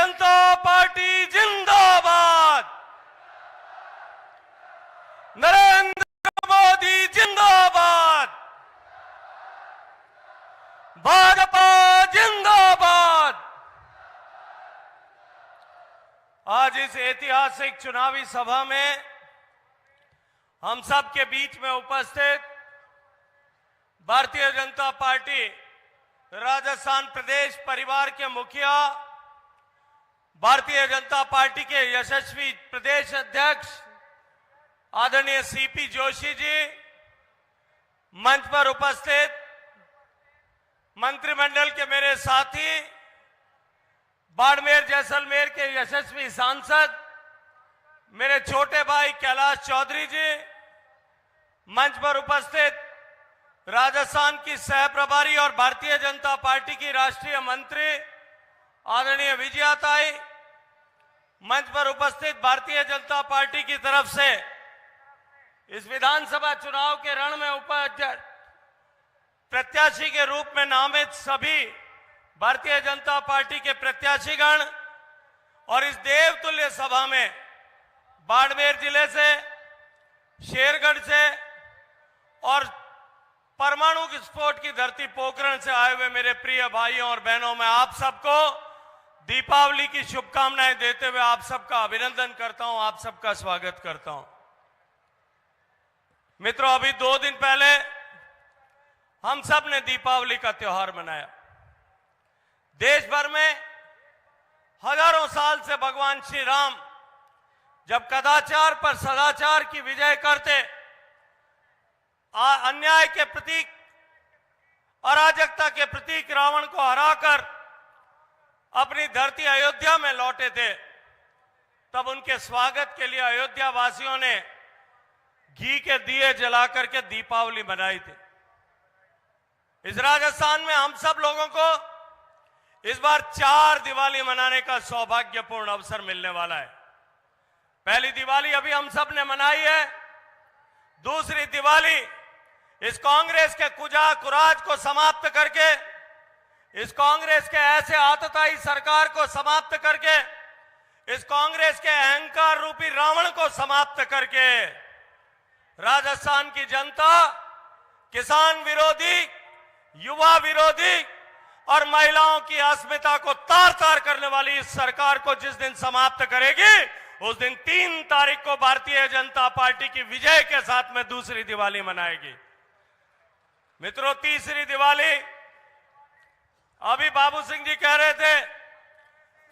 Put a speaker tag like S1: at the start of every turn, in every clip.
S1: जनता party जिंदाबाद, नरेंद्र मोदी जिंदाबाद, भाजपा जिंदाबाद। आज इस ऐतिहासिक चुनावी सभा में हम सब के बीच में उपस्थित भारतीय जनता पार्टी राजस्थान प्रदेश परिवार के मुखिया, भारतीय जनता पार्टी के यशस्वी प्रदेश अध्यक्ष आदरणीय सीपी जोशी जी, मंच पर उपस्थित मंत्रिमंडल के मेरे साथी, बाड़मेर जैसलमेर के यशस्वी सांसद मेरे छोटे भाई कैलाश चौधरी जी, मंच पर उपस्थित राजस्थान की सह प्रभारी और भारतीय जनता पार्टी की राष्ट्रीय मंत्री आदरणीय विजयाताई, मंच पर उपस्थित भारतीय जनता पार्टी की तरफ से इस विधानसभा चुनाव के रण में प्रत्याशी के रूप में नामित सभी भारतीय जनता पार्टी के प्रत्याशीगण और इस देवतुल्य सभा में बाड़मेर जिले से, शेरगढ़ से और परमाणु विस्फोट की धरती पोखरण से आए हुए मेरे प्रिय भाइयों और बहनों, मैं आप सबको दीपावली की शुभकामनाएं देते हुए आप सबका अभिनंदन करता हूं, आप सबका स्वागत करता हूं। मित्रों, अभी 2 दिन पहले हम सब ने दीपावली का त्योहार मनाया। देश भर में हजारों साल से भगवान श्री राम जब कदाचार पर सदाचार की विजय करते, अन्याय के प्रतीक, अराजकता के प्रतीक रावण को हराकर अपनी धरती अयोध्या में लौटे थे, तब उनके स्वागत के लिए अयोध्या वासियों ने घी के दिए जलाकर के दीपावली मनाई थी। इस राजस्थान में हम सब लोगों को इस बार 4 दिवाली मनाने का सौभाग्यपूर्ण अवसर मिलने वाला है। पहली दिवाली अभी हम सब ने मनाई है। दूसरी दिवाली इस कांग्रेस के कुजा कुराज को समाप्त करके, इस कांग्रेस के ऐसे आतताई सरकार को समाप्त करके, इस कांग्रेस के अहंकार रूपी रावण को समाप्त करके राजस्थान की जनता किसान विरोधी, युवा विरोधी और महिलाओं की अस्मिता को तार तार करने वाली इस सरकार को जिस दिन समाप्त करेगी, उस दिन 3 तारीख को भारतीय जनता पार्टी की विजय के साथ में दूसरी दिवाली मनाएगी। मित्रों, तीसरी दिवाली, अभी बाबू सिंह जी कह रहे थे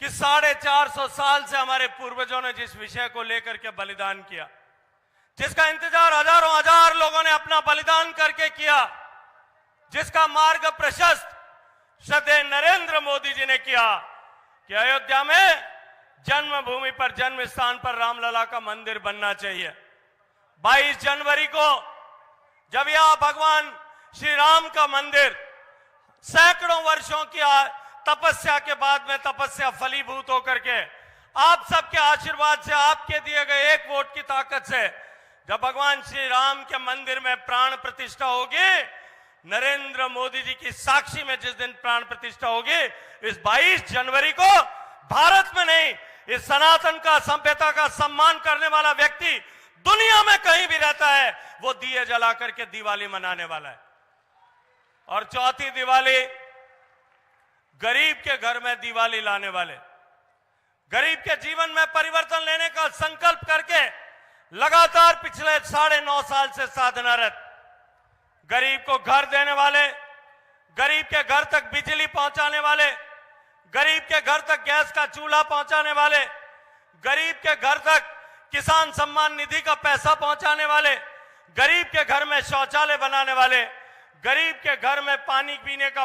S1: कि 450 साल से हमारे पूर्वजों ने जिस विषय को लेकर के बलिदान किया, जिसका इंतजार हजारों हजार लोगों ने अपना बलिदान करके किया, जिसका मार्ग प्रशस्त श्रद्धेय नरेंद्र मोदी जी ने किया कि अयोध्या में जन्मभूमि पर, जन्म स्थान पर रामलला का मंदिर बनना चाहिए। 22 जनवरी को जब यह भगवान श्री राम का मंदिर सैकड़ों वर्षों की तपस्या के बाद में तपस्या फलीभूत होकर के आप सबके आशीर्वाद से, आपके दिए गए 1 वोट की ताकत से जब भगवान श्री राम के मंदिर में प्राण प्रतिष्ठा होगी, नरेंद्र मोदी जी की साक्षी में जिस दिन प्राण प्रतिष्ठा होगी, इस 22 जनवरी को भारत में नहीं, इस सनातन का, सभ्यता का सम्मान करने वाला व्यक्ति दुनिया में कहीं भी रहता है, वो दिए जला करके दिवाली मनाने वाला है। और चौथी दिवाली गरीब के घर में दिवाली लाने वाले, गरीब के जीवन में परिवर्तन लेने का संकल्प करके लगातार पिछले 9.5 साल से साधनारत, गरीब को घर देने वाले, गरीब के घर तक बिजली पहुंचाने वाले, गरीब के घर तक गैस का चूल्हा पहुंचाने वाले, गरीब के घर तक किसान सम्मान निधि का पैसा पहुंचाने वाले, गरीब के घर में शौचालय बनाने वाले, गरीब के घर में पानी पीने का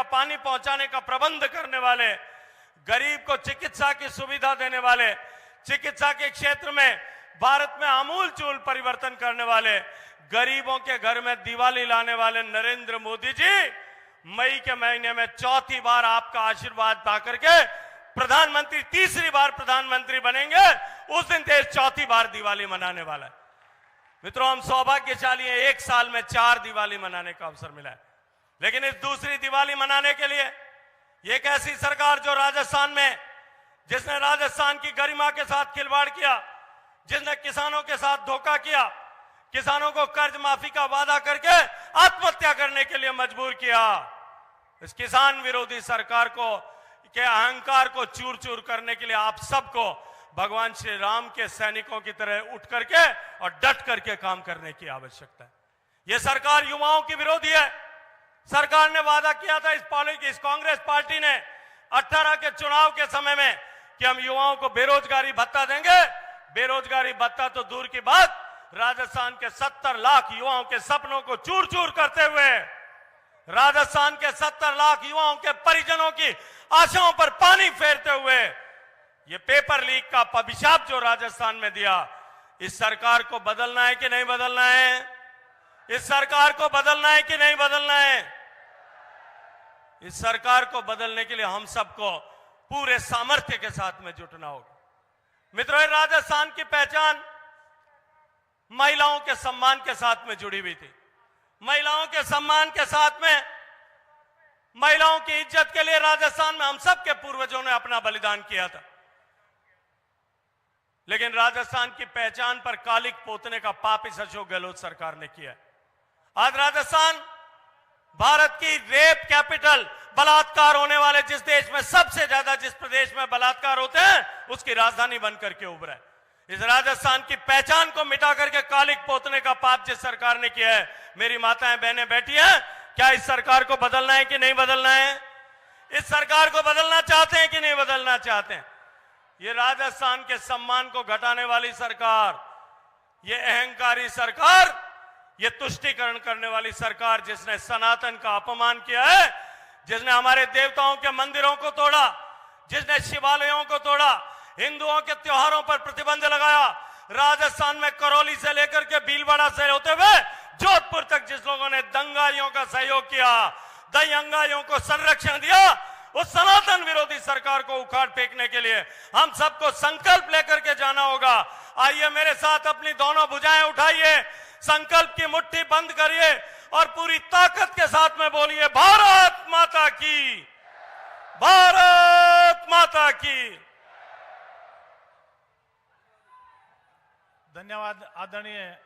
S1: पानी पहुंचाने का प्रबंध करने वाले, गरीब को चिकित्सा की सुविधा देने वाले, चिकित्सा के क्षेत्र में भारत में आमूलचूल परिवर्तन करने वाले, गरीबों के घर में दिवाली लाने वाले नरेंद्र मोदी जी मई के महीने में 4थी बार आपका आशीर्वाद पाकर के प्रधानमंत्री, 3री बार प्रधानमंत्री बनेंगे। उस दिन देश 4थी बार दिवाली मनाने वाला है। मित्रों, हम सौभाग्यशाली हैं, 1 साल में 4 दिवाली मनाने का अवसर मिला है। लेकिन इस दूसरी दिवाली मनाने के लिए एक ऐसी सरकार जो राजस्थान में जिसने राजस्थान की गरिमा के साथ खिलवाड़ किया, जिसने किसानों के साथ धोखा किया, किसानों को कर्ज माफी का वादा करके आत्महत्या करने के लिए मजबूर किया। इस किसान विरोधी सरकार को के अहंकार को चूर चूर करने के लिए आप सबको भगवान श्री राम के सैनिकों की तरह उठ करके और डट करके काम करने की आवश्यकता है। यह सरकार युवाओं की विरोधी है। सरकार ने वादा किया था इस कांग्रेस पार्टी ने 18 के चुनाव के समय में कि हम युवाओं को बेरोजगारी भत्ता देंगे। बेरोजगारी भत्ता तो दूर की बात, राजस्थान के 70 लाख युवाओं के सपनों को चूर चूर करते हुए, राजस्थान के 70 लाख युवाओं के परिजनों की आशाओं पर पानी फेरते हुए ये पेपर लीक का अभिशाप जो राजस्थान में दिया, इस सरकार को बदलना है कि नहीं बदलना है? इस सरकार को बदलना है कि नहीं बदलना है? इस सरकार को बदलने के लिए हम सबको पूरे सामर्थ्य के साथ में जुटना होगा। मित्रों, राजस्थान की पहचान महिलाओं के सम्मान के साथ में जुड़ी हुई थी। महिलाओं के सम्मान के साथ में, महिलाओं की इज्जत के लिए राजस्थान में हम सब के पूर्वजों ने अपना बलिदान किया था। लेकिन राजस्थान की पहचान पर कालिक पोतने का पाप इस अशोक गहलोत सरकार ने किया। आज राजस्थान भारत की रेप कैपिटल, बलात्कार होने वाले जिस देश में सबसे ज्यादा, जिस प्रदेश में बलात्कार होते हैं, उसकी राजधानी बनकर के उभरा है। इस राजस्थान की पहचान को मिटा करके कालिक पोतने का पाप जिस सरकार ने किया है, मेरी माताएं बहनें बैठी हैं, क्या इस सरकार को बदलना है कि नहीं बदलना है? इस सरकार को बदलना चाहते हैं कि नहीं बदलना चाहते हैं? ये राजस्थान के सम्मान को घटाने वाली सरकार, ये अहंकारी सरकार, ये तुष्टीकरण करने वाली सरकार, जिसने सनातन का अपमान किया है, जिसने हमारे देवताओं के मंदिरों को तोड़ा, जिसने शिवालयों को तोड़ा, हिंदुओं के त्योहारों पर प्रतिबंध लगाया, राजस्थान में करौली से लेकर के भीलवाड़ा से होते हुए जोधपुर तक जिस लोगों ने दंगाइयों का सहयोग किया, दंगाइयों को संरक्षण दिया, उस सनातन विरोधी सरकार को उखाड़ फेंकने के लिए हम सबको संकल्प लेकर के जाना होगा। आइए मेरे साथ अपनी दोनों भुजाएं उठाइए, संकल्प की मुट्ठी बंद करिए और पूरी ताकत के साथ में बोलिए, भारत माता की, भारत माता की।
S2: धन्यवाद आदरणीय